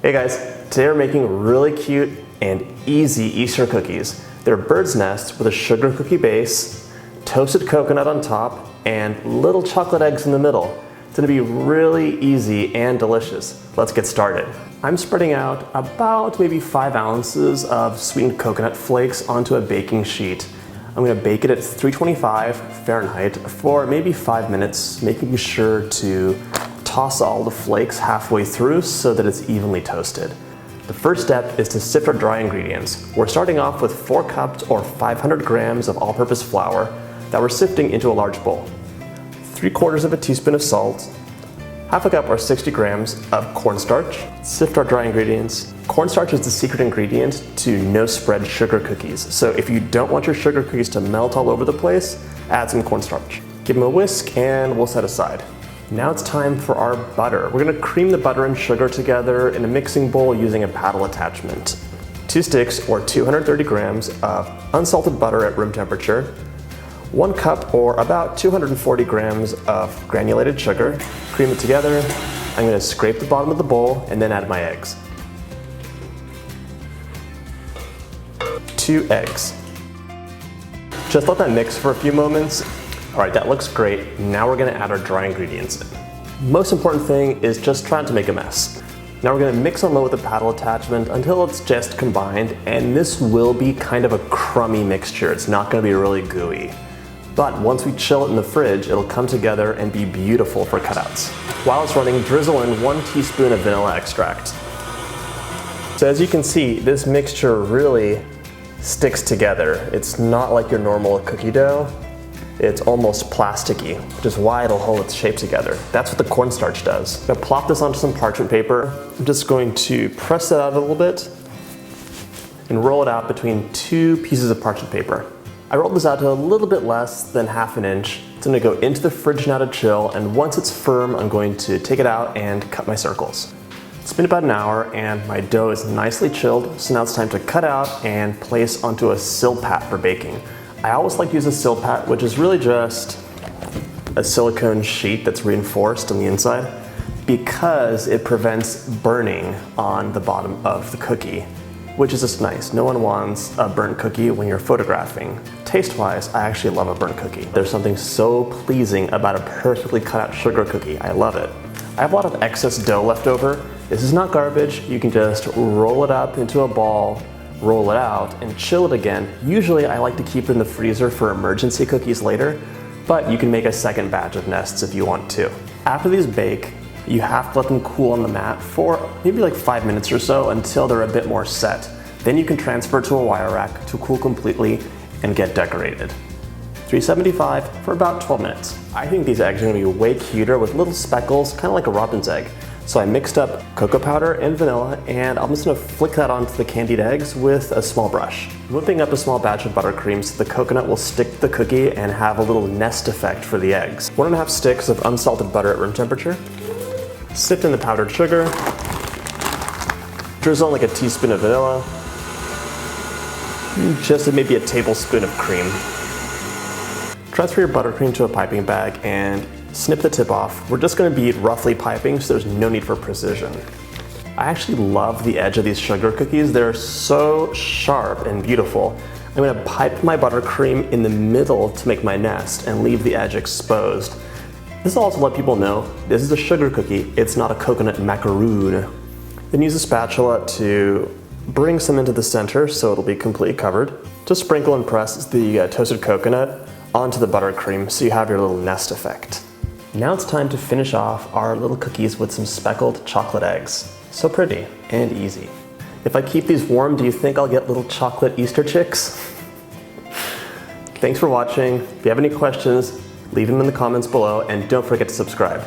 Hey guys, today we're making really cute and easy Easter cookies. They're bird's nests with a sugar cookie base, toasted coconut on top, and little chocolate eggs in the middle. It's gonna be really easy and delicious. Let's get started. I'm spreading out about maybe 5 ounces of sweetened coconut flakes onto a baking sheet. I'm gonna bake it at 325 Fahrenheit for maybe 5 minutes, making sure to toss all the flakes halfway through so that it's evenly toasted. The first step is to sift our dry ingredients. We're starting off with 4 cups or 500 grams of all-purpose flour that we're sifting into a large bowl. 3/4 of a teaspoon of salt, 1/2 cup or 60 grams of cornstarch. Sift our dry ingredients. Cornstarch is the secret ingredient to no spread sugar cookies. So if you don't want your sugar cookies to melt all over the place, add some cornstarch. Give them a whisk and we'll set aside. Now it's time for our butter. We're gonna cream the butter and sugar together in a mixing bowl using a paddle attachment. 2 sticks or 230 grams of unsalted butter at room temperature, 1 cup or about 240 grams of granulated sugar. Cream it together. I'm gonna scrape the bottom of the bowl and then add my eggs. 2 eggs. Just let that mix for a few moments. All right, that looks great. Now we're gonna add our dry ingredients in. Most important thing is just try not to make a mess. Now we're gonna mix on low with the paddle attachment until it's just combined, and this will be kind of a crummy mixture. It's not gonna be really gooey. But once we chill it in the fridge, it'll come together and be beautiful for cutouts. While it's running, drizzle in 1 teaspoon of vanilla extract. So as you can see, this mixture really sticks together. It's not like your normal cookie dough. It's almost plasticky, which is why it'll hold its shape together. That's what the cornstarch does. I'm gonna plop this onto some parchment paper. I'm just going to press it out a little bit and roll it out between 2 pieces of parchment paper. I rolled this out to a little bit less than 1/2 inch. It's gonna go into the fridge now to chill, and once it's firm, I'm going to take it out and cut my circles. It's been about an hour and my dough is nicely chilled, so now it's time to cut out and place onto a Silpat for baking. I always like to use a Silpat, which is really just a silicone sheet that's reinforced on the inside because it prevents burning on the bottom of the cookie, which is just nice. No one wants a burnt cookie when you're photographing. Taste-wise, I actually love a burnt cookie. There's something so pleasing about a perfectly cut out sugar cookie. I love it. I have a lot of excess dough left over. This is not garbage. You can just roll it up into a ball, roll it out, and chill it again. Usually I like to keep it in the freezer for emergency cookies later, but you can make a second batch of nests if you want to. After these bake, you have to let them cool on the mat for maybe like 5 minutes or so until they're a bit more set. Then you can transfer to a wire rack to cool completely and get decorated. 375 for about 12 minutes. I think these eggs are gonna be way cuter with little speckles, kind of like a robin's egg. So I mixed up cocoa powder and vanilla, and I'm just gonna flick that onto the candied eggs with a small brush. Whipping up a small batch of buttercream so the coconut will stick to the cookie and have a little nest effect for the eggs. 1.5 sticks of unsalted butter at room temperature. Sift in the powdered sugar. Drizzle in like a teaspoon of vanilla. Just maybe a tablespoon of cream. Transfer your buttercream to a piping bag and snip the tip off. We're just gonna be roughly piping, so there's no need for precision. I actually love the edge of these sugar cookies. They're so sharp and beautiful. I'm gonna pipe my buttercream in the middle to make my nest and leave the edge exposed. This will also let people know this is a sugar cookie, it's not a coconut macaroon. Then use a spatula to bring some into the center so it'll be completely covered. Just sprinkle and press the toasted coconut onto the buttercream so you have your little nest effect. Now it's time to finish off our little cookies with some speckled chocolate eggs. So pretty and easy. If I keep these warm, do you think I'll get little chocolate Easter chicks? Thanks for watching. If you have any questions, leave them in the comments below and don't forget to subscribe.